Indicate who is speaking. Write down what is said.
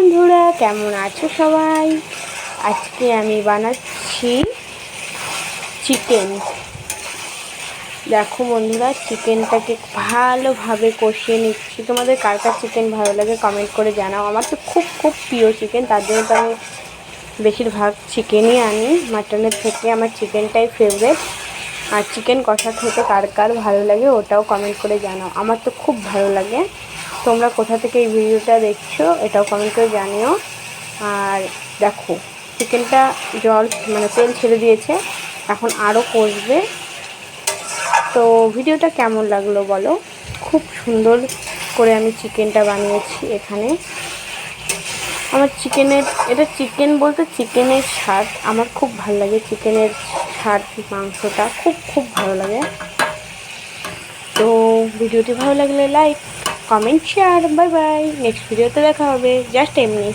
Speaker 1: বন্ধুরা, কেমন আছো সবাই? আজকে আমি বানাচ্ছি চিকেন। দেখো বন্ধুরা, চিকেনটাকে ভালোভাবে কষিয়ে নিচ্ছি। তোমাদের কার কার চিকেন ভালো লাগে কমেন্ট করে জানাও। আমার তো খুব প্রিয় চিকেন, তার জন্য তো আমি বেশিরভাগ চিকেনই আনি মাটনের থেকে। আমার চিকেনটাই ফেভারিট। আর চিকেন কষা খেতে কার কার ভালো লাগে ওটাও কমেন্ট করে জানাও। আমার তো খুব ভালো লাগে। তোমরা কোথা থেকে এই ভিডিওটা দেখছো এটাও কমেন্ট করে জানিও। আর দেখো, চিকেনটা তেল ছেড়ে দিয়েছে, এখন আরও কষবে। তো ভিডিওটা কেমন লাগলো বলো। খুব সুন্দর করে আমি চিকেনটা বানিয়েছি এখানে। আমার এটা চিকেন বলতে চিকেনের স্বাদ আমার খুব ভালো লাগে। চিকেনের স্বাদ, মাংসটা খুব ভালো লাগে। তো ভিডিওটি ভালো লাগলে like, comment, share. Bye bye. Next ভিডিওতে দেখা হবে। জাস্ট এমনি।